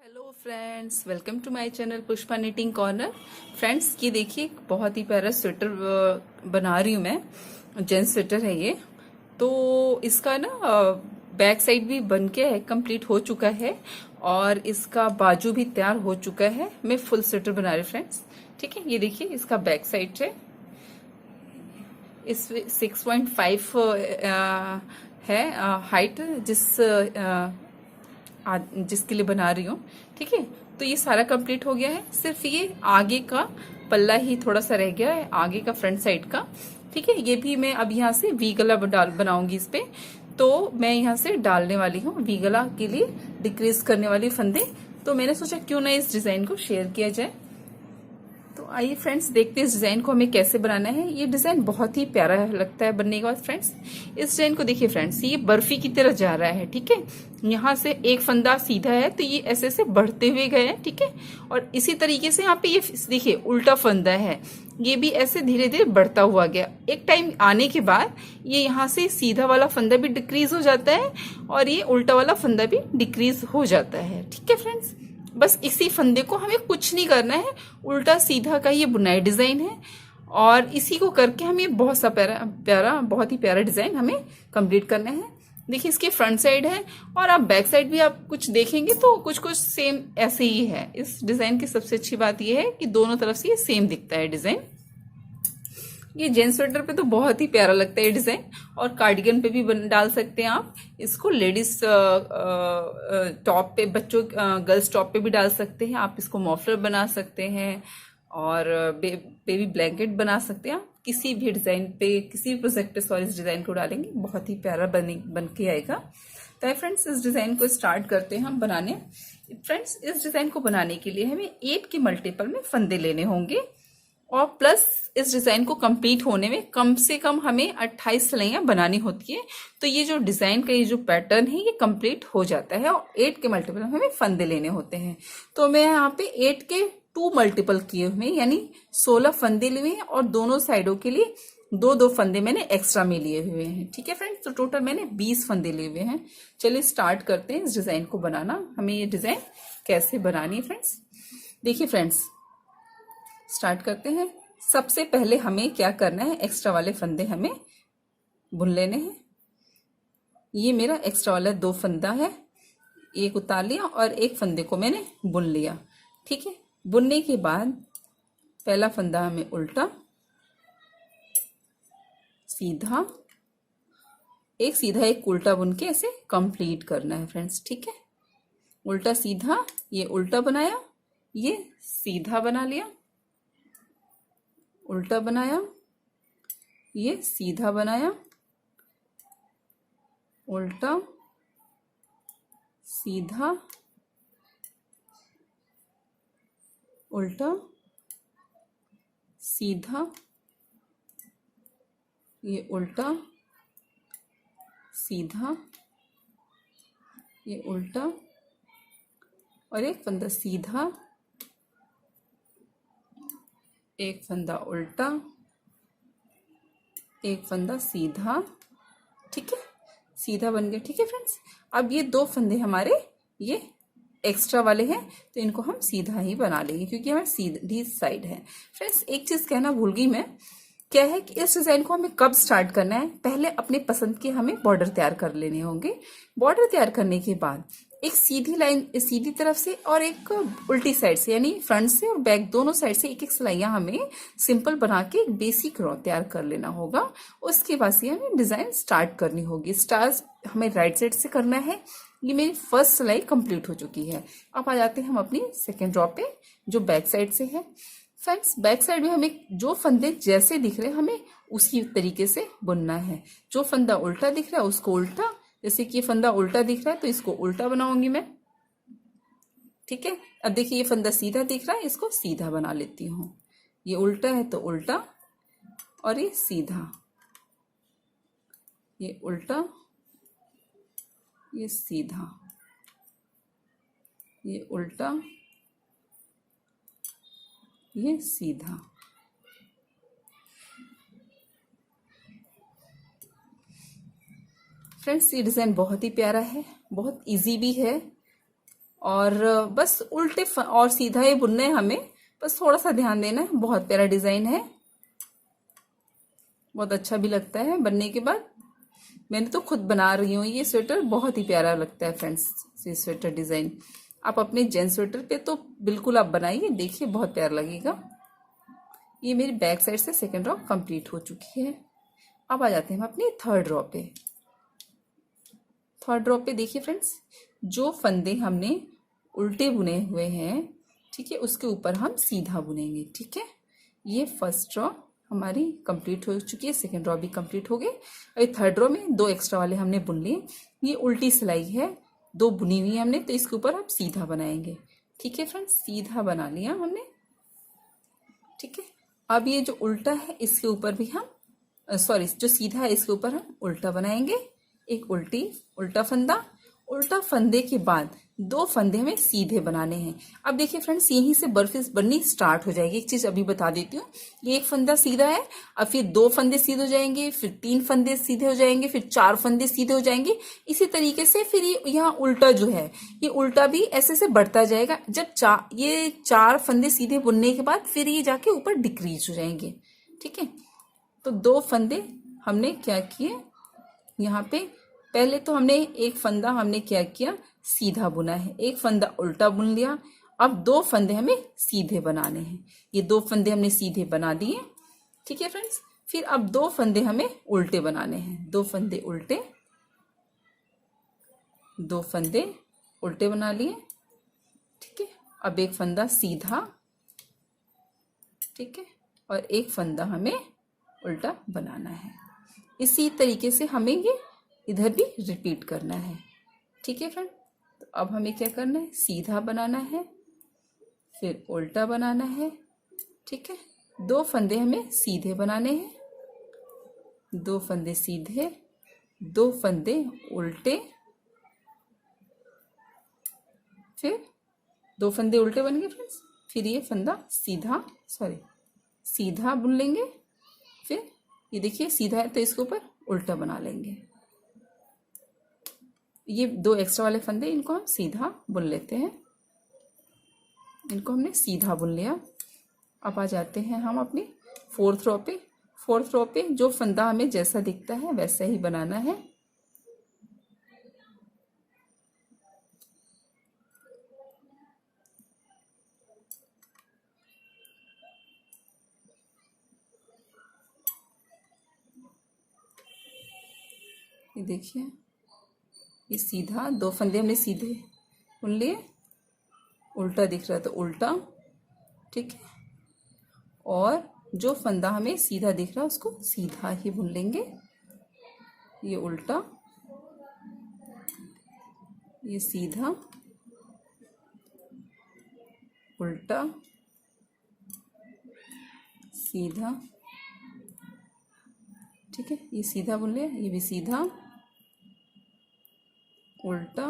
Hello friends, welcome to my channel Pushpa knitting corner. Friends, ये देखिए बहुत ही प्यारा स्वेटर बना रही हूँ मैं। जेंट्स स्वेटर है ये। तो इसका ना बैक साइड भी बन के है, कंप्लीट हो चुका है और इसका बाजू भी तैयार हो चुका है। मैं फुल स्वेटर बना रही हूँ फ्रेंड्स। ठीक है, ये देखिए इसका बैक साइड है। इस 6.5 है हाइट जिसके लिए बना रही हूँ। ठीक है, तो ये सारा कंप्लीट हो गया है। सिर्फ ये आगे का पल्ला ही थोड़ा सा रह गया है, आगे का फ्रंट साइड का। ठीक है, ये भी मैं अब यहाँ से वी गला बनाऊंगी इस पे। तो मैं यहाँ से डालने वाली हूँ वी गला के लिए डिक्रीज करने वाली फंदे। तो मैंने सोचा क्यों ना इस डिजाइन को शेयर किया जाए। तो आइए फ्रेंड्स, देखते हैं इस डिजाइन को हमें कैसे बनाना है। ये डिजाइन बहुत ही प्यारा लगता है बनने के बाद। फ्रेंड्स, इस डिजाइन को देखिए फ्रेंड्स, ये बर्फी की तरह जा रहा है। ठीक है, यहाँ से एक फंदा सीधा है तो ये ऐसे ऐसे बढ़ते हुए गए हैं। ठीक है, और इसी तरीके से यहाँ पे ये देखिए उल्टा फंदा है, ये भी ऐसे धीरे धीरे बढ़ता हुआ गया। एक टाइम आने के बाद ये यहाँ से सीधा वाला फंदा भी डिक्रीज हो जाता है और ये उल्टा वाला फंदा भी डिक्रीज हो जाता है। ठीक है फ्रेंड्स, बस इसी फंदे को हमें कुछ नहीं करना है, उल्टा सीधा का ये बुनाई डिजाइन है और इसी को करके हमें बहुत सा बहुत ही प्यारा डिजाइन हमें कंप्लीट करना है। देखिए इसकी फ्रंट साइड है और आप बैक साइड भी आप कुछ देखेंगे तो कुछ कुछ सेम ऐसे ही है। इस डिजाइन की सबसे अच्छी बात यह है कि दोनों तरफ से ये सेम दिखता है डिजाइन। ये जेंट्स स्वेटर पे तो बहुत ही प्यारा लगता है ये डिजाइन, और कार्डिगन पे भी डाल सकते हैं आप इसको। लेडीज टॉप पे, बच्चों गर्ल्स टॉप पे भी डाल सकते हैं आप इसको। मॉफलर बना सकते हैं और बेबी ब्लैंकेट बना सकते हैं आप। किसी भी डिजाइन पे, किसी भी प्रोजेक्ट पे सॉरी इस डिजाइन को डालेंगे बहुत ही प्यारा बन के आएगा। तो फ्रेंड्स, इस डिजाइन को स्टार्ट करते हैं हम बनाने। फ्रेंड्स, इस डिजाइन को बनाने के लिए हमें 8 के मल्टीपल में फंदे लेने होंगे और प्लस इस डिजाइन को कंप्लीट होने में कम से कम हमें 28 सिलाइयां बनानी होती है। तो ये जो डिजाइन का ये जो पैटर्न है ये कंप्लीट हो जाता है और 8 के मल्टीपल में हमें फंदे लेने होते हैं। तो मैं यहाँ पे 8 के 2 मल्टीपल किए हुए, यानी 16 फंदे लिए हैं और दोनों साइडों के लिए 2-2 फंदे मैंने एक्स्ट्रा में लिए हुए हैं। ठीक है फ्रेंड्स, तो टोटल मैंने 20 फंदे लिए हुए हैं। चलिए स्टार्ट करते हैं इस डिजाइन को बनाना। हमें ये डिजाइन कैसे बनानी है फ्रेंड्स, देखिए फ्रेंड्स स्टार्ट करते हैं। सबसे पहले हमें क्या करना है, एक्स्ट्रा वाले फंदे हमें बुन लेने हैं। ये मेरा एक्स्ट्रा वाला 2 फंदा है, एक उतार लिया और एक फंदे को मैंने बुन लिया। ठीक है, बुनने के बाद पहला फंदा हमें उल्टा सीधा, एक सीधा एक उल्टा बुन के ऐसे कंप्लीट करना है फ्रेंड्स। ठीक है, उल्टा सीधा, ये उल्टा बनाया, ये सीधा बना लिया, उल्टा बनाया, ये सीधा बनाया, उल्टा सीधा, उल्टा सीधा, ये उल्टा सीधा, ये उल्टा और एक फंदा सीधा, एक फंदा उल्टा, एक फंदा सीधा। ठीक है, सीधा बन गया। ठीक है फ्रेंड्स, अब ये 2 फंदे हमारे ये एक्स्ट्रा वाले हैं तो इनको हम सीधा ही बना लेंगे क्योंकि हमारी सीधी साइड है। फ्रेंड्स, एक चीज कहना भूल गई मैं, क्या है कि इस डिजाइन को हमें कब स्टार्ट करना है, पहले अपने पसंद के हमें बॉर्डर तैयार कर लेने होंगे। बॉर्डर तैयार करने के बाद एक सीधी लाइन सीधी तरफ से और एक उल्टी साइड से, यानी फ्रंट से और बैक दोनों साइड से एक एक सिलाइयां हमें सिंपल बना के एक बेसिक रो तैयार कर लेना होगा। उसके बाद से हमें डिजाइन स्टार्ट करनी होगी। स्टार्ट हमें राइट साइड से करना है। ये मेरी फर्स्ट सिलाई कंप्लीट हो चुकी है। अब आ जाते हैं हम अपनी सेकेंड रो पे जो बैक साइड से है। फ्रेंड्स, बैक साइड में हमें जो फंदे जैसे दिख रहे हैं हमें उसी तरीके से बुनना है। जो फंदा उल्टा दिख रहा है उसको उल्टा, जैसे कि ये फंदा उल्टा दिख रहा है तो इसको उल्टा बनाऊंगी मैं। ठीक है, अब देखिए ये फंदा सीधा दिख रहा है, इसको सीधा बना लेती हूँ। ये उल्टा है तो उल्टा और ये सीधा, ये उल्टा, ये सीधा, ये उल्टा, ये सीधा। फ्रेंड्स, ये डिजाइन बहुत ही प्यारा है, बहुत इजी भी है और बस और सीधा ही बुनना है हमें, बस थोड़ा सा ध्यान देना है। बहुत प्यारा डिजाइन है, बहुत अच्छा भी लगता है बनने के बाद। मैंने तो खुद बना रही हूँ ये स्वेटर, बहुत ही प्यारा लगता है फ्रेंड्स ये स्वेटर डिजाइन। आप अपने जेंट्स स्वेटर पे तो बिल्कुल आप बनाइए, देखिए बहुत प्यारा लगेगा। ये मेरी बैक साइड से सेकेंड रॉ कंप्लीट हो चुकी है। अब आ जाते हैं हम अपनी थर्ड रॉ पे। थर्ड रॉ पे देखिए फ्रेंड्स, जो फंदे हमने उल्टे बुने हुए हैं, ठीक है, उसके ऊपर हम सीधा बुनेंगे। ठीक है, ये फर्स्ट रॉ हमारी कंप्लीट हो चुकी है, सेकेंड रॉ भी कंप्लीट हो गई। अभी थर्ड रॉ में 2 एक्स्ट्रा वाले हमने बुन लिए। ये उल्टी सिलाई है, 2 बुनी हुई है हमने, तो इसके ऊपर आप सीधा बनाएंगे। ठीक है फ्रेंड्स, सीधा बना लिया हमने। ठीक है, अब ये जो उल्टा है इसके ऊपर भी हम जो सीधा है इसके ऊपर हम उल्टा बनाएंगे। एक उल्टा फंदा, उल्टा फंदे के बाद 2 फंदे हमें सीधे बनाने हैं। अब देखिए फ्रेंड्स, यहीं से बर्फी बननी स्टार्ट हो जाएगी। एक चीज अभी बता देती हूँ, ये एक फंदा सीधा है, अब फिर 2 फंदे सीधे हो जाएंगे, फिर 3 फंदे सीधे हो जाएंगे, फिर 4 फंदे सीधे हो जाएंगे। इसी तरीके से फिर ये यहाँ उल्टा जो है, ये उल्टा भी ऐसे ऐसे बढ़ता जाएगा। जब ये 4 फंदे सीधे बुनने के बाद फिर ये जाके ऊपर डिक्रीज हो जाएंगे। ठीक है, तो 2 फंदे हमने क्या किए यहाँ पे, पहले तो हमने एक फंदा हमने क्या किया, सीधा बुना है, एक फंदा उल्टा बुन लिया। अब 2 फंदे हमें सीधे बनाने हैं, ये 2 फंदे हमने सीधे बना दिए। ठीक है फ्रेंड्स, फिर अब 2 फंदे हमें उल्टे बनाने हैं, 2 फंदे उल्टे, 2 फंदे उल्टे बना लिए। ठीक है, अब एक फंदा सीधा, ठीक है, और एक फंदा हमें उल्टा बनाना है। इसी तरीके से हमें ये इधर भी रिपीट करना है। ठीक है फ्रेंड, तो अब हमें क्या करना है, सीधा बनाना है, फिर उल्टा बनाना है। ठीक है, 2 फंदे हमें सीधे बनाने हैं, 2 फंदे सीधे, 2 फंदे उल्टे, फिर 2 फंदे उल्टे बन गए फ्रेंड्स, फिर ये फंदा सीधा बुन लेंगे। फिर ये देखिए सीधा है तो इसके ऊपर उल्टा बना लेंगे। ये 2 एक्स्ट्रा वाले फंदे, इनको हम सीधा बुन लेते हैं, इनको हमने सीधा बुन लिया। अब आ जाते हैं हम अपनी फोर्थ रो पे। फोर्थ रो पे जो फंदा हमें जैसा दिखता है वैसा ही बनाना है। ये देखिए, ये सीधा 2 फंदे हमने सीधे बुन लिए, उल्टा दिख रहा है तो उल्टा। ठीक है, और जो फंदा हमें सीधा दिख रहा है उसको सीधा ही बुन लेंगे। ये उल्टा, ये सीधा, उल्टा, सीधा। ठीक है, ये सीधा बुन लिया, ये भी सीधा, उल्टा,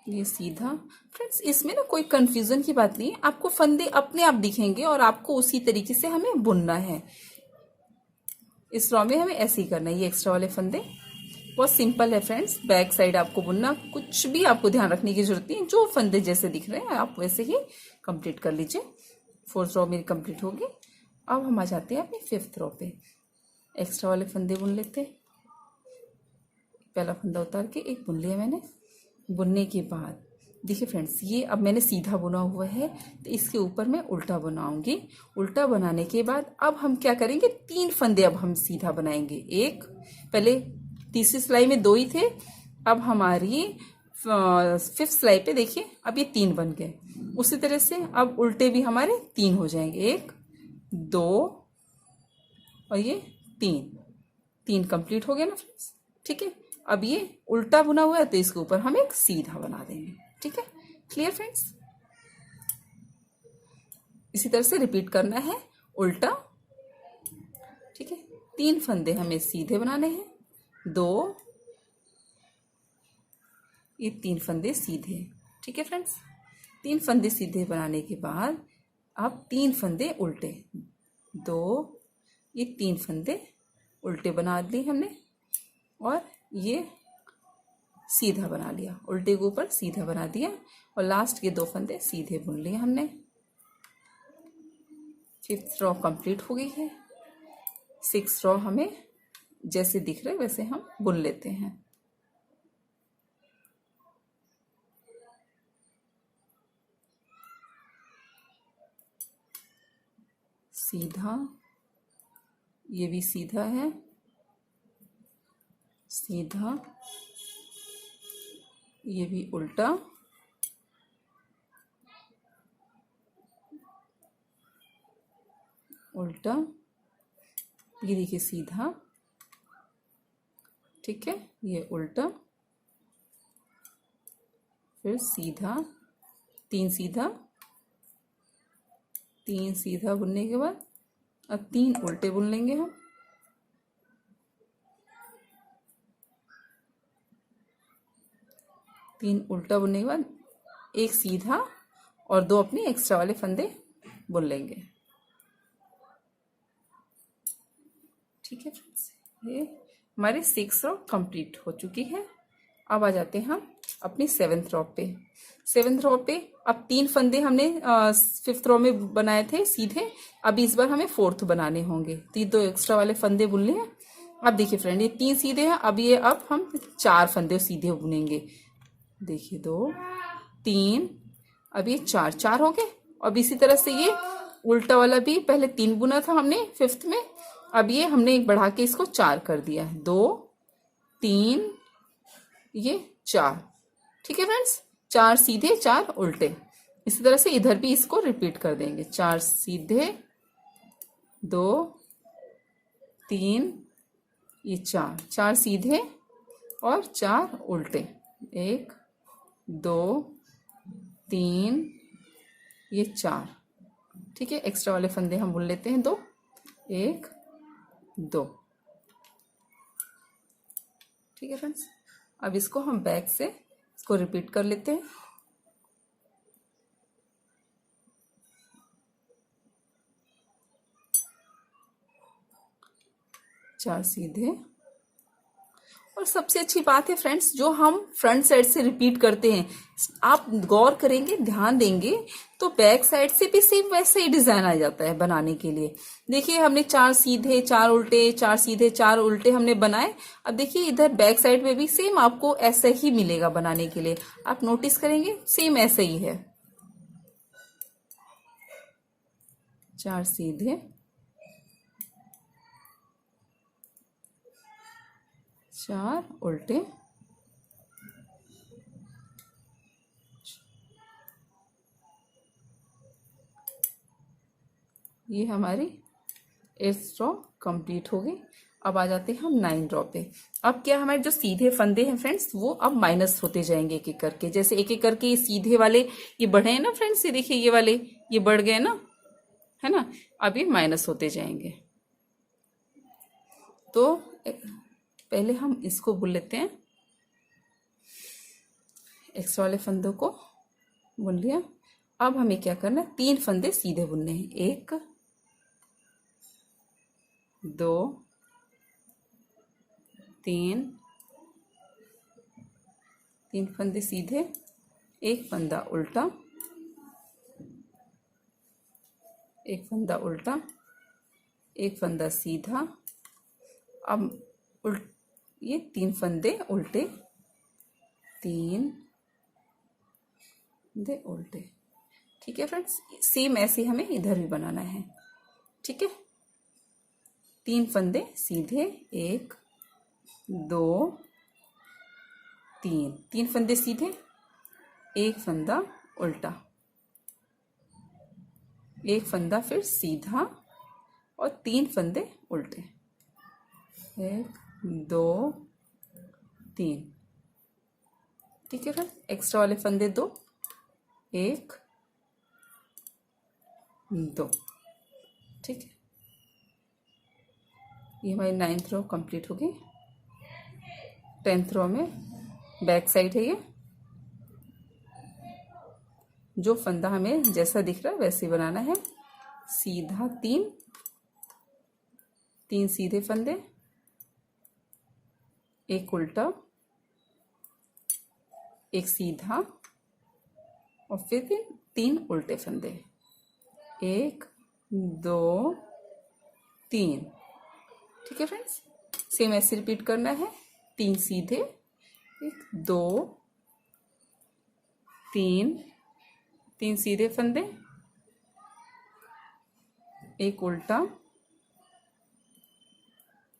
ये सीधा। फ्रेंड्स, इसमें ना कोई कंफ्यूजन की बात नहीं है, आपको फंदे अपने आप दिखेंगे और आपको उसी तरीके से हमें बुनना है। इस रॉ में हमें ऐसे ही करना है। ये एक्स्ट्रा वाले फंदे बहुत सिंपल है फ्रेंड्स, बैक साइड आपको बुनना, कुछ भी आपको ध्यान रखने की जरूरत नहीं है, जो फंदे जैसे दिख रहे हैं आप वैसे ही कंप्लीट कर लीजिए। फोर्थ रॉ मेरी कंप्लीट होगी। अब हम आ जाते हैं अपने फिफ्थ रॉ पे। एक्स्ट्रा वाले फंदे बुन लेते हैं, पहला फंदा उतार के एक बुन लिया मैंने। बुनने के बाद देखिए फ्रेंड्स, ये अब मैंने सीधा बुना हुआ है तो इसके ऊपर मैं उल्टा बनाऊंगी। उल्टा बनाने के बाद अब हम क्या करेंगे, 3 फंदे अब हम सीधा बनाएंगे। एक, पहले तीसरी सिलाई में 2 ही थे, अब हमारी 5th सिलाई पे देखिए अब ये 3 बन गए। उसी तरह से अब उल्टे भी हमारे 3 हो जाएंगे, 1 2 और ये 3 कंप्लीट हो गया ना फ्रेंड्स। ठीक है, अब ये उल्टा बुना हुआ है तो इसके ऊपर हम एक सीधा बना देंगे। ठीक है, क्लियर फ्रेंड्स। इसी तरह से रिपीट करना है, उल्टा। ठीक है, 3 फंदे हमें सीधे बनाने हैं, 2, ये 3 फंदे सीधे। ठीक है फ्रेंड्स, 3 फंदे सीधे बनाने के बाद अब 3 फंदे उल्टे, 2, ये 3 फंदे उल्टे बना दिए हमने। और ये सीधा बना लिया, उल्टे के ऊपर सीधा बना दिया और लास्ट के 2 फंदे सीधे बुन लिए हमने। 5th रो कंप्लीट हो गई है। 6th रो हमें जैसे दिख रहा है वैसे हम बुन लेते हैं। सीधा, ये भी सीधा है, सीधा, ये भी उल्टा, उल्टा, ये देखिए सीधा, ठीक है, ये उल्टा, फिर सीधा, 3 सीधा, 3 सीधा बुनने के बाद अब 3 उल्टे बुन लेंगे हम। तीन उल्टा बुनने के बाद 1 सीधा और 2 अपने एक्स्ट्रा वाले फंदे बुन लेंगे। ठीक है फ्रेंड्स, ये हमारी 6 रो कंप्लीट हो चुकी है। अब आ जाते हैं हम अपनी 7th रो पे। 7th रो पे अब 3 फंदे हमने 5th रो में बनाए थे सीधे, अब इस बार हमें 4th बनाने होंगे, तो ये 2 एक्स्ट्रा वाले फंदे बुन लिए। अब देखिए फ्रेंड, ये 3 सीधे हैं, अब हम 4 फंदे सीधे बुनेंगे। देखिए 2 3, अब ये 4 हो गए। अब इसी तरह से ये उल्टा वाला भी पहले 3 बुना था हमने 5th में, अब ये हमने एक बढ़ा के इसको 4 कर दिया है। 2 3 ये 4। ठीक है फ्रेंड्स, 4 सीधे 4 उल्टे। इसी तरह से इधर भी इसको रिपीट कर देंगे। 4 सीधे, 2 3, ये 4 सीधे और 4 उल्टे। 1 2 3, ये 4। ठीक है, एक्स्ट्रा वाले फंदे हम बुन लेते हैं 2, 1 2। ठीक है फ्रेंड्स, अब इसको हम बैक से इसको रिपीट कर लेते हैं। 4 सीधे। और सबसे अच्छी बात है फ्रेंड्स, जो हम फ्रंट साइड से रिपीट करते हैं, आप गौर करेंगे, ध्यान देंगे तो बैक साइड से भी सेम वैसे ही डिजाइन आ जाता है बनाने के लिए। देखिए हमने 4 सीधे 4 उल्टे, 4 सीधे 4 उल्टे हमने बनाए। अब देखिए इधर बैक साइड में भी सेम आपको ऐसा ही मिलेगा बनाने के लिए। आप नोटिस करेंगे सेम ऐसा ही है। 4 सीधे, 4 उल्टे, ये हमारी 8th रो कंप्लीट हो गई। अब आ जाते हैं हम 9th रो पे। अब क्या, हमारे जो सीधे फंदे हैं फ्रेंड्स वो अब माइनस होते जाएंगे एक एक करके। जैसे एक एक करके ये सीधे वाले ये बढ़े हैं ना फ्रेंड्स, ये देखिए ये वाले ये बढ़ गए ना, है ना, अब ये माइनस होते जाएंगे। तो पहले हम इसको बुन लेते हैं, एक्स्ट्रा वाले फंदों को बुन लिया। अब हमें क्या करना है, 3 फंदे सीधे बुनने हैं। 1 2 3, 3 फंदे सीधे, 1 फंदा उल्टा, 1 फंदा उल्टा, 1 फंदा सीधा। अब ये 3 फंदे उल्टे, 3 फंदे उल्टे। ठीक है फ्रेंड्स, सेम ऐसे हमें इधर भी बनाना है। ठीक है, 3 फंदे सीधे, 1 2 3, 3 फंदे सीधे, 1 फंदा उल्टा, 1 फंदा फिर सीधा और 3 फंदे उल्टे। 1 2 3। ठीक है फ्रेंड्स, एक्स्ट्रा वाले फंदे 2, 1 2। ठीक है, ये हमारी 9th रो कंप्लीट हो गई। 10th रो में बैक साइड है ये, जो फंदा हमें जैसा दिख रहा है वैसे बनाना है। सीधा 3 सीधे फंदे, 1 उल्टा, एक सीधा और फिर 3 उल्टे फंदे, 1 2 3। ठीक है फ्रेंड्स, सेम ऐसे रिपीट करना है। 3 सीधे, 1 2 3, 3 सीधे फंदे, एक उल्टा,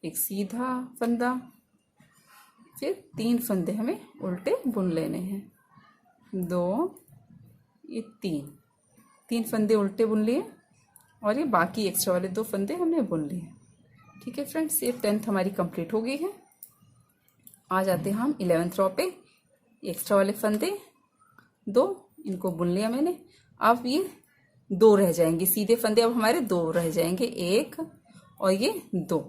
एक सीधा फंदा, फिर 3 फंदे हमें उल्टे बुन लेने हैं। 2 ये 3 फंदे उल्टे बुन लिए और ये बाकी एक्स्ट्रा वाले 2 फंदे हमने बुन लिए। ठीक है फ्रेंड्स, ये 10th हमारी कंप्लीट हो गई है। आ जाते हैं हम 11th रो पे। एक्स्ट्रा वाले फंदे 2, इनको बुन लिया मैंने। अब ये 2 रह जाएंगे सीधे फंदे, अब हमारे 2 रह जाएंगे, 1 और ये 2।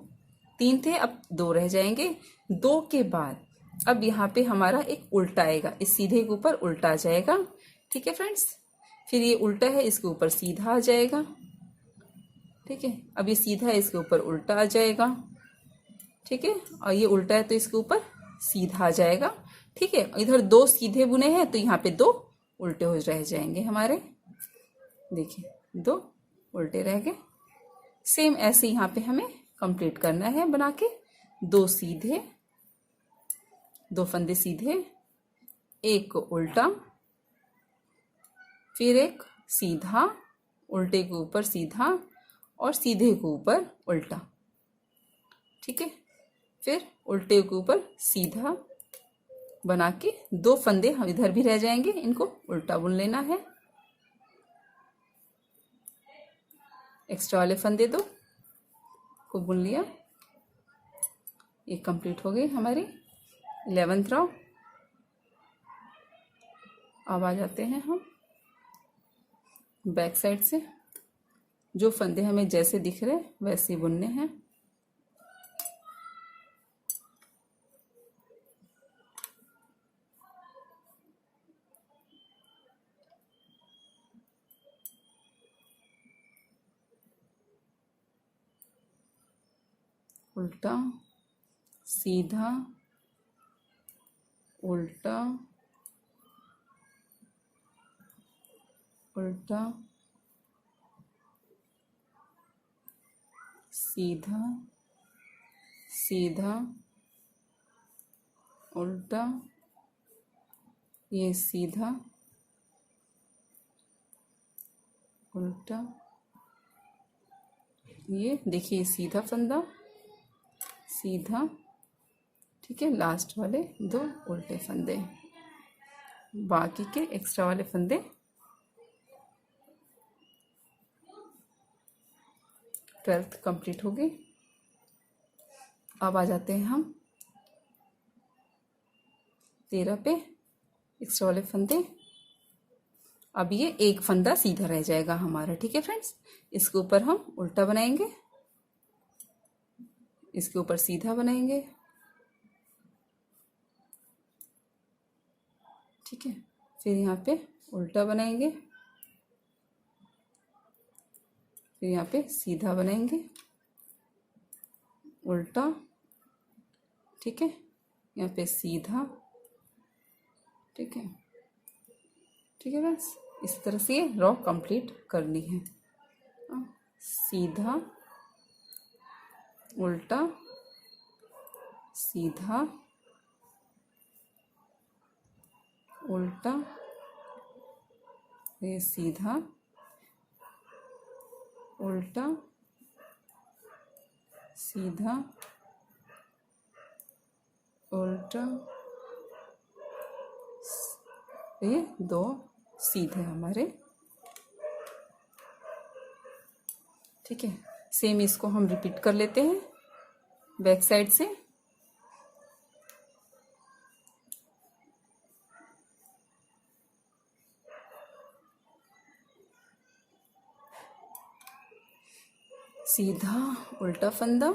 3 थे, अब 2 रह जाएंगे। 2 के बाद अब यहाँ पे हमारा एक उल्टा आएगा, इस सीधे के ऊपर उल्टा आ जाएगा। ठीक है फ्रेंड्स, फिर ये उल्टा है, इसके ऊपर सीधा आ जाएगा। ठीक है, अब ये सीधा है, इसके ऊपर उल्टा आ जाएगा। ठीक है, और ये उल्टा है तो इसके ऊपर सीधा आ जाएगा। ठीक है, इधर 2 सीधे बुने हैं तो यहाँ पे 2 उल्टे हो रह जाएंगे हमारे। देखिए 2 उल्टे रह गए। सेम ऐसे यहाँ पे हमें कंप्लीट करना है बना के। 2 सीधे, 2 फंदे सीधे, एक उल्टा, फिर एक सीधा, उल्टे के ऊपर सीधा और सीधे के ऊपर उल्टा। ठीक है, फिर उल्टे के ऊपर सीधा बना के 2 फंदे हम इधर भी रह जाएंगे, इनको उल्टा बुन लेना है। एक्स्ट्रा वाले फंदे 2 को बुन लिया। ये कंप्लीट हो गई हमारी 11th रो। अब आ जाते हैं हम बैक साइड से। जो फंदे हमें जैसे दिख रहे वैसे ही बुनने हैं। उल्टा, सीधा, उल्टा, उल्टा, सीधा, सीधा, उल्टा, ये सीधा, उल्टा, ये देखिए सीधा फंदा, सीधा। ठीक है, लास्ट वाले 2 उल्टे फंदे, बाकी के एक्स्ट्रा वाले फंदे 12th कंप्लीट हो गई। अब आ जाते हैं हम 13 पे। एक्स्ट्रा वाले फंदे, अब ये एक फंदा सीधा रह जाएगा हमारा। ठीक है फ्रेंड्स, इसके ऊपर हम उल्टा बनाएंगे, इसके ऊपर सीधा बनाएंगे। ठीक है, फिर यहाँ पे उल्टा बनाएंगे, फिर यहाँ पे सीधा बनाएंगे, उल्टा। ठीक है, यहाँ पे सीधा। ठीक है, ठीक है फ्रेंड्स, इस तरह से ये रो कंप्लीट करनी है। सीधा, उल्टा, सीधा, उल्टा, ये सीधा, उल्टा, सीधा, उल्टा, ये 2 सीधे हमारे। ठीक है, सेम इसको हम रिपीट कर लेते हैं बैक साइड से। सीधा, उल्टा फंदा,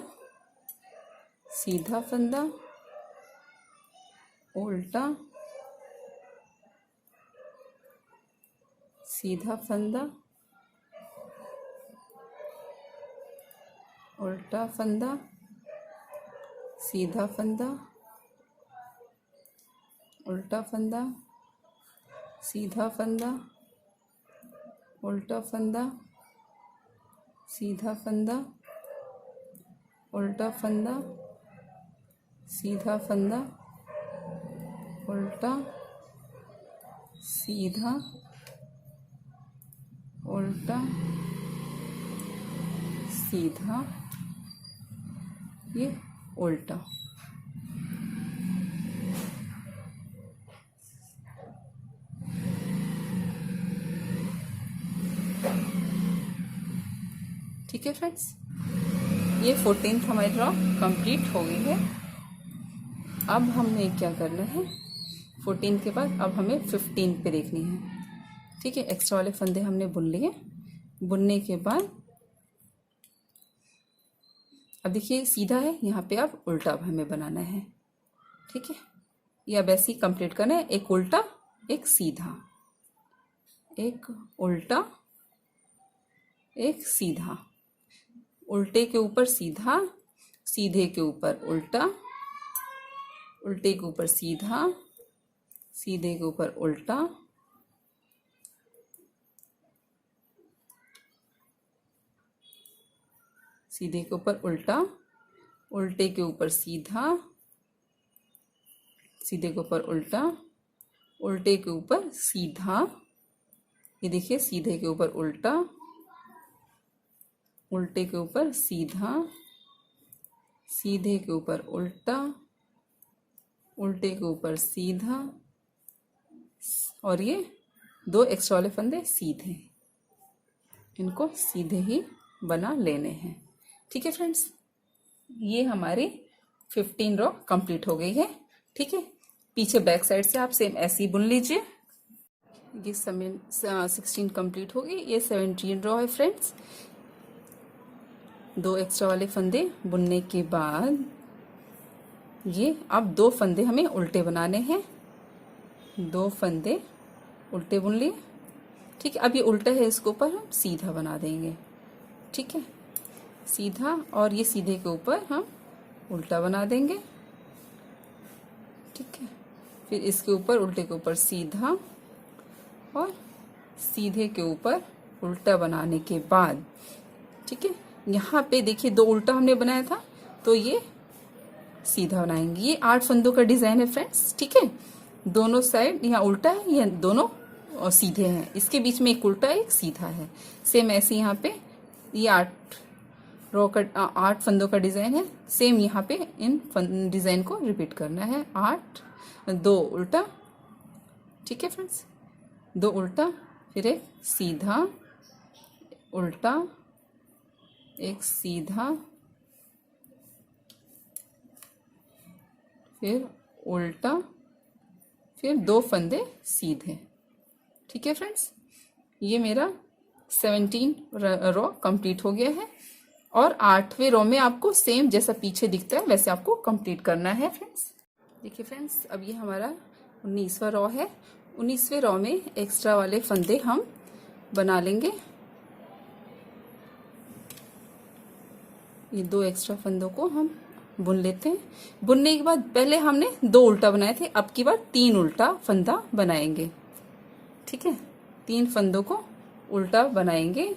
सीधा फंदा, उल्टा, सीधा फंदा, उल्टा फंदा, सीधा फंदा, उल्टा फंदा, सीधा फंदा, उल्टा फंदा, सीधा फंदा, उल्टा फंदा, सीधा फंदा, उल्टा, सीधा, उल्टा, सीधा, ये उल्टा। ठीक है फ्रेंड्स, ये 14th हमारी ड्रॉ कंप्लीट हो गई है। अब हमें क्या करना है, 14 के बाद अब हमें 15 पे देखनी है। ठीक है, एक्स्ट्रा वाले फंदे हमने बुन लिए। बुनने के बाद अब देखिए सीधा है, यहाँ पे अब उल्टा अब हमें बनाना है। ठीक है, ये अब ऐसे ही कंप्लीट करना है, एक उल्टा एक सीधा, एक उल्टा एक सीधा, उल्टे के ऊपर सीधा, सीधे के ऊपर उल्टा, उल्टे के ऊपर सीधा, सीधे के ऊपर उल्टा, सीधे के ऊपर उल्टा, उल्टे के ऊपर सीधा, सीधे के ऊपर उल्टा, उल्टे के ऊपर सीधा, ये देखिए सीधे के ऊपर उल्टा, उल्टे के ऊपर सीधा, सीधे के ऊपर उल्टा, उल्टे के ऊपर सीधा, और ये दो एक्स्ट्रा वाले फंदे सीधे, इनको सीधे ही बना लेने हैं। ठीक है फ्रेंड्स, ये हमारी 15 रो कंप्लीट हो गई है। ठीक है, पीछे बैक साइड से आप सेम ऐसे ही बुन लीजिए। ये 16 कंप्लीट हो गई, ये 17 रो है फ्रेंड्स। दो एक्स्ट्रा वाले फंदे बुनने के बाद ये अब दो फंदे हमें उल्टे बनाने हैं। दो फंदे उल्टे बुन लिए। ठीक है, अब ये उल्टा है, इसके ऊपर हम सीधा बना देंगे। ठीक है, सीधा, और ये सीधे के ऊपर हम उल्टा बना देंगे। ठीक है, फिर इसके ऊपर उल्टे के ऊपर सीधा, और सीधे के ऊपर उल्टा बनाने के बाद, ठीक है, यहाँ पे देखिए दो उल्टा हमने बनाया था, तो ये सीधा बनाएंगे। ये 8 फंदों का डिजाइन है फ्रेंड्स। ठीक है, दोनों साइड यहाँ उल्टा है, ये दोनों और सीधे हैं, इसके बीच में एक उल्टा एक सीधा है। सेम ऐसे यहाँ पे ये 8 फंदों का डिजाइन है। सेम यहाँ पे इन डिजाइन को रिपीट करना है। 8, 2 उल्टा। ठीक है फ्रेंड्स, 2 उल्टा, फिर एक सीधा, उल्टा, एक सीधा, फिर उल्टा, फिर 2 फंदे सीधे। ठीक है फ्रेंड्स, ये मेरा 17 रो कंप्लीट हो गया है। और 8वें रो में आपको सेम जैसा पीछे दिखता है वैसे आपको कंप्लीट करना है फ्रेंड्स। देखिए फ्रेंड्स, अब ये हमारा 19वां रो है। 19वें रो में एक्स्ट्रा वाले फंदे हम बना लेंगे। ये 2 एक्स्ट्रा फंदों को हम बुन लेते हैं। बुनने के बाद पहले हमने 2 उल्टा बनाए थे, अब की बार 3 उल्टा फंदा बनाएंगे। ठीक है, 3 फंदों को उल्टा बनाएंगे।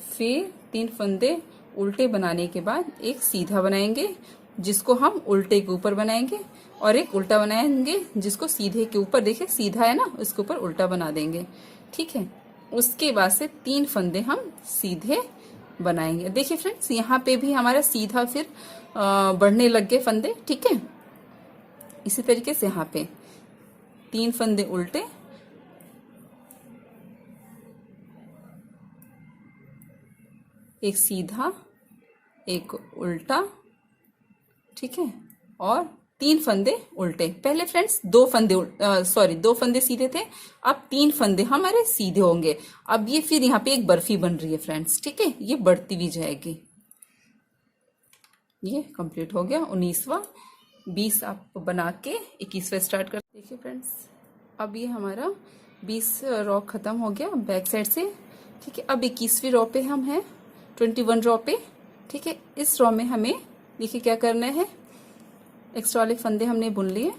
फिर 3 फंदे उल्टे बनाने के बाद एक सीधा बनाएंगे, जिसको हम उल्टे के ऊपर बनाएंगे, और एक उल्टा बनाएंगे जिसको सीधे के ऊपर, देखिए सीधा है ना, उसके ऊपर उल्टा बना देंगे। ठीक है, उसके बाद से 3 फंदे हम सीधे बनाएंगे। देखिए फ्रेंड्स, यहाँ पे भी हमारा सीधा फिर बढ़ने लग गए फंदे। ठीक है, इसी तरीके से यहाँ पे 3 फंदे उल्टे, एक सीधा, एक उल्टा। ठीक है, और 3 फंदे उल्टे। पहले फ्रेंड्स 2 फंदे सीधे थे, अब 3 फंदे हमारे सीधे होंगे। अब ये फिर यहाँ पे एक बर्फी बन रही है फ्रेंड्स। ठीक है, ये बढ़ती भी जाएगी। ये कंप्लीट हो गया 19वां। 20 आप बना के 21वां स्टार्ट कर। देखिए फ्रेंड्स, अब ये हमारा 20 रो खत्म हो गया बैक साइड से। ठीक है, अब 21वीं रो पे हम हैं, 21 रो पे। ठीक है, इस रो में हमें देखिए क्या करना है, एक्स्ट्रा वाले फंदे हमने बुन लिए।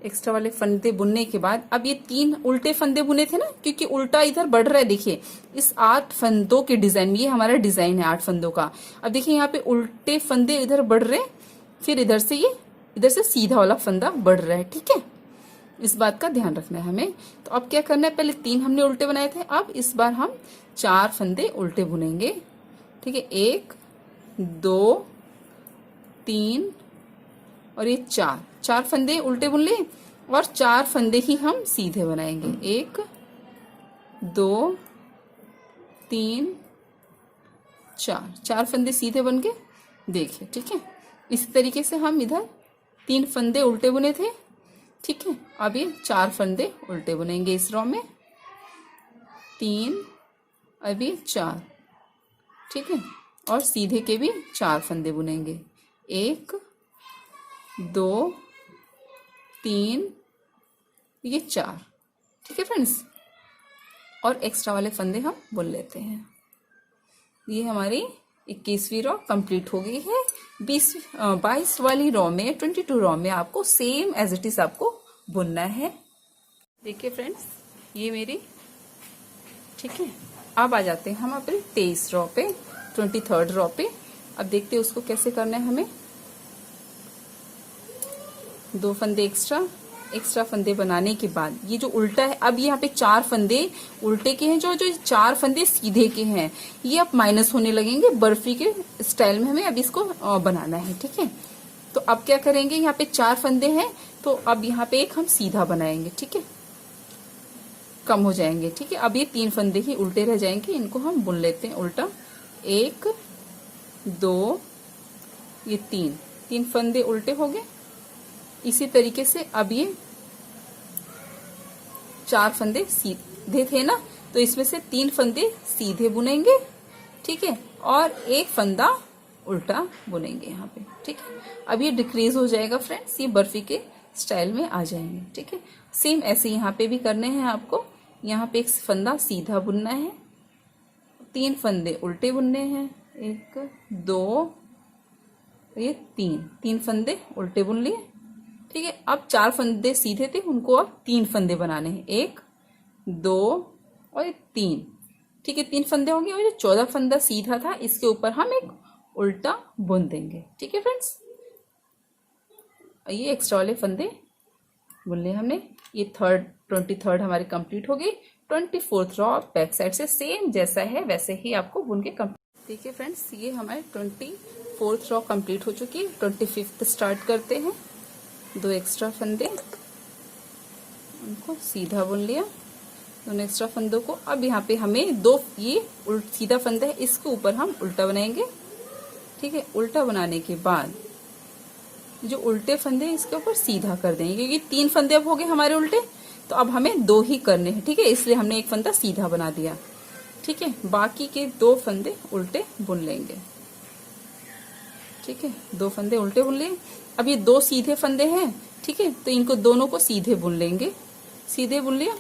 एक्स्ट्रा वाले फंदे बुनने के बाद अब ये 3 उल्टे फंदे बुने थे ना, क्योंकि उल्टा इधर बढ़ रहा है। देखिए इस 8 फंदों के डिजाइन में, ये हमारा डिजाइन है 8 फंदों का। अब देखिए यहाँ पे उल्टे फंदे इधर बढ़ रहे, फिर इधर से ये इधर से सीधा वाला फंदा बढ़ रहा है। ठीक है, इस बात का ध्यान रखना है हमें। तो अब क्या करना है, पहले 3 हमने उल्टे बनाए थे, अब इस बार हम 4 फंदे उल्टे बुनेंगे। ठीक है, 1 2 3 और ये 4 फंदे उल्टे बुन लिए और 4 फंदे ही हम सीधे बनाएंगे। 1 2 3 4 फंदे सीधे बन के देखिए। ठीक है, इसी तरीके से हम इधर 3 फंदे उल्टे बुने थे। ठीक है, अब ये 4 फंदे उल्टे बुनेंगे इस रो में, 3 अब ये 4। ठीक है, और सीधे के भी 4 फंदे बुनेंगे, 1 2 3 ये 4। ठीक है फ्रेंड्स, और एक्स्ट्रा वाले फंदे हम बुन लेते हैं। ये हमारी 21वीं रो कंप्लीट हो गई है। 22 वाली रो में 22 रो में आपको सेम एज इट इज आपको बुनना है। देखिए फ्रेंड्स, ये मेरी, ठीक है, अब आ जाते हैं हम अपने 23 रो पे, 23rd रो पे। अब देखते हैं उसको कैसे करना है हमें। 2 फंदे एक्स्ट्रा फंदे बनाने के बाद ये जो उल्टा है, अब यहाँ पे 4 फंदे उल्टे के हैं, जो 4 फंदे सीधे के हैं, ये अब माइनस होने लगेंगे। बर्फी के स्टाइल में हमें अब इसको बनाना है। ठीक है, तो अब क्या करेंगे, यहाँ पे 4 फंदे हैं, तो अब यहाँ पे एक हम सीधा बनाएंगे। ठीक है, कम हो जाएंगे। ठीक है, अब ये 3 फंदे ही उल्टे रह जाएंगे, इनको हम बुन लेते हैं उल्टा। 1 2 ये 3 फंदे उल्टे हो गए। इसी तरीके से अब ये 4 फंदे सीधे थे ना, तो इसमें से 3 फंदे सीधे बुनेंगे। ठीक है, और एक फंदा उल्टा बुनेंगे यहाँ पे। ठीक है, अब ये डिक्रीज हो जाएगा फ्रेंड्स, ये बर्फी के स्टाइल में आ जाएंगे। ठीक है, सेम ऐसे यहाँ पे भी करने हैं आपको। यहाँ पे एक फंदा सीधा बुनना है, 3 फंदे उल्टे बुनने हैं, 1 2 ये 3 फंदे उल्टे बुन लिए। ठीक है, अब 4 फंदे सीधे थे, उनको अब 3 फंदे बनाने हैं, 1 2 और 3। ठीक है, 3 फंदे होंगे, और ये 14 फंदा सीधा था, इसके ऊपर हम एक उल्टा बुन देंगे। ठीक है फ्रेंड्स, ये एक्स्ट्रा वाले फंदे बुन लिए हमने। ये 23rd हमारी कंप्लीट हो गई। 24th रो बैक साइड से सेम जैसा है वैसे ही आपको बुन के कंप्लीट। देखिए फ्रेंड्स, ये हमारे 24th रो कंप्लीट हो चुकी है। 25th स्टार्ट करते हैं। 2 एक्स्ट्रा फंदे, उनको सीधा बुन लिया, 2 एक्स्ट्रा फंदों को। अब यहाँ पे हमें 2 ये सीधा फंदा है, इसके ऊपर हम उल्टा बनाएंगे। ठीक है, उल्टा बनाने के बाद जो उल्टे फंदे इसके ऊपर सीधा कर देंगे, क्योंकि 3 फंदे अब हो गए हमारे उल्टे, तो अब हमें 2 ही करने हैं। ठीक है, इसलिए हमने एक फंदा सीधा बना दिया। ठीक है, बाकी के 2 फंदे उल्टे बुन लेंगे। ठीक है, 2 फंदे उल्टे बुन लिए। अब ये 2 सीधे फंदे हैं। ठीक है, तो इनको दोनों को सीधे बुन लेंगे, सीधे बुन लिया।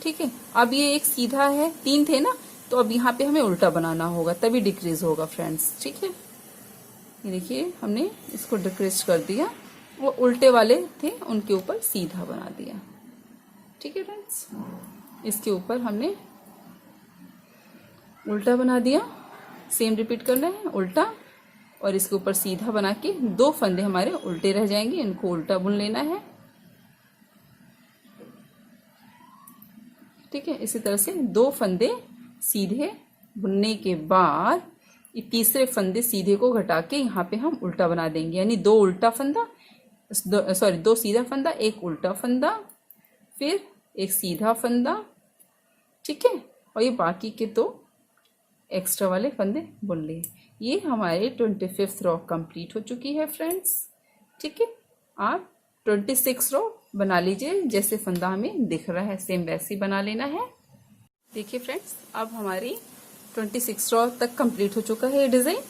ठीक है, अब ये एक सीधा है, 3 थे ना, तो अब यहाँ पे हमें उल्टा बनाना होगा, तभी डिक्रीज होगा फ्रेंड्स। ठीक है, ये देखिए हमने इसको डिक्रीज कर दिया, वो उल्टे वाले थे उनके ऊपर सीधा बना दिया। ठीक है फ्रेंड्स, इसके ऊपर हमने उल्टा बना दिया। सेम रिपीट करना है, उल्टा और इसके ऊपर सीधा बना के 2 फंदे हमारे उल्टे रह जाएंगे, इनको उल्टा बुन लेना है। ठीक है, इसी तरह से 2 फंदे सीधे बुनने के बाद ये तीसरे फंदे सीधे को घटा के यहाँ पे हम उल्टा बना देंगे, यानी 2 उल्टा फंदा, 2 सीधा फंदा, 1 उल्टा फंदा, फिर 1 सीधा फंदा। ठीक है, और ये बाकी के 2 एक्स्ट्रा वाले फंदे बुन लिए। ये हमारे 25th रो कंप्लीट हो चुकी है फ्रेंड्स। ठीक है, आप 26 रो बना लीजिए, जैसे फंदा हमें दिख रहा है सेम वैसे ही बना लेना है। देखिए फ्रेंड्स, अब हमारी 26 रो तक कंप्लीट हो चुका है ये डिजाइन।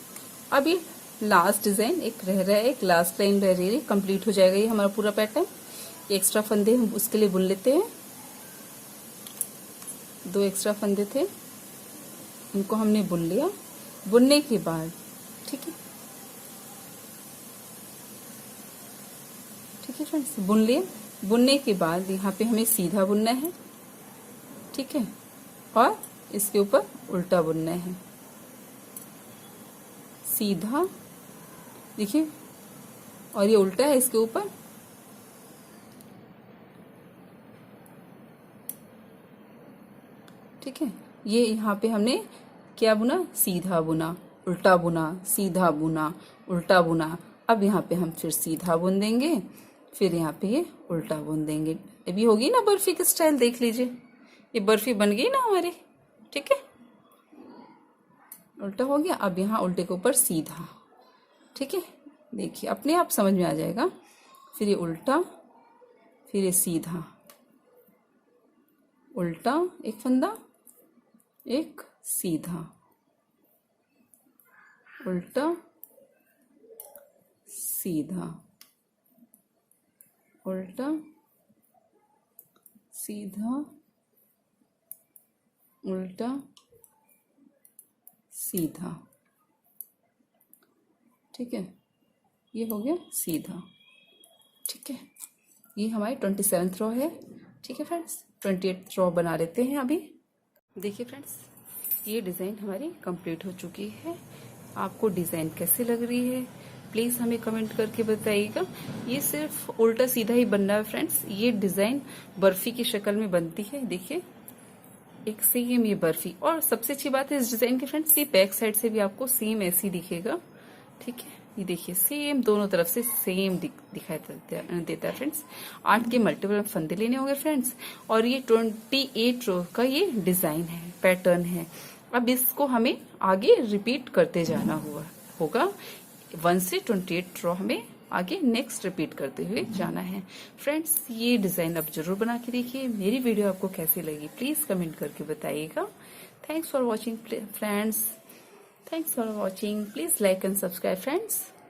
अब ये लास्ट डिजाइन एक रह रहा है, एक लास्ट लाइन रह रही है, कंप्लीट हो जाएगा ये हमारा पूरा पैटर्न। एक्स्ट्रा फंदे हम उसके लिए बुन लेते हैं। 2 एक्स्ट्रा फंदे थे, उनको हमने बुन लिया। बुनने के बाद ठीक है फ्रेंड्स, बुन लिए। बुनने के बाद यहाँ पे हमें सीधा बुनना है, ठीक है, और इसके ऊपर उल्टा बुनना है। सीधा, देखिए, और ये उल्टा है इसके ऊपर, ठीक है। ये यहाँ पे हमने क्या बुना, सीधा बुना, उल्टा बुना, सीधा बुना, उल्टा बुना। अब यहाँ पे हम फिर सीधा बुन देंगे, फिर यहाँ पे ये उल्टा बुन देंगे। अभी होगी ना बर्फी की स्टाइल, देख लीजिए, ये बर्फी बन गई ना हमारी, ठीक है। उल्टा हो गया, अब यहाँ उल्टे के ऊपर सीधा, ठीक है। देखिए अपने आप समझ में आ जाएगा। फिर ये उल्टा, फिर ये सीधा, उल्टा एक फंदा, एक सीधा, उल्टा सीधा, उल्टा सीधा, उल्टा सीधा, ठीक है। ये हो गया सीधा, ठीक है। ये हमारी 27th रो है, ठीक है फ्रेंड्स। 28th रो बना लेते हैं अभी। देखिए फ्रेंड्स, ये डिज़ाइन हमारी कंप्लीट हो चुकी है। आपको डिज़ाइन कैसी लग रही है प्लीज़ हमें कमेंट करके बताइएगा। ये सिर्फ उल्टा सीधा ही बनना है फ्रेंड्स। ये डिज़ाइन बर्फी की शक्ल में बनती है, देखिए एक सेम ये बर्फी। और सबसे अच्छी बात है इस डिज़ाइन की फ्रेंड्स, ये बैक साइड से भी आपको सेम ऐसी दिखेगा, ठीक है। ये देखिए सेम दोनों तरफ से सेम दिखाई देता है फ्रेंड्स। 8 के मल्टीपल फंदे लेने होंगे फ्रेंड्स। और ये 28 रो का ये डिज़ाइन है, पैटर्न है। अब इसको हमें आगे रिपीट करते जाना होगा 1 से 28 रो हमें आगे नेक्स्ट रिपीट करते हुए जाना है फ्रेंड्स। ये डिज़ाइन आप जरूर बना के देखिए। मेरी वीडियो आपको कैसी लगी प्लीज़ कमेंट करके बताइएगा। Thanks for watching friends, thanks for watching. Please like and subscribe friends.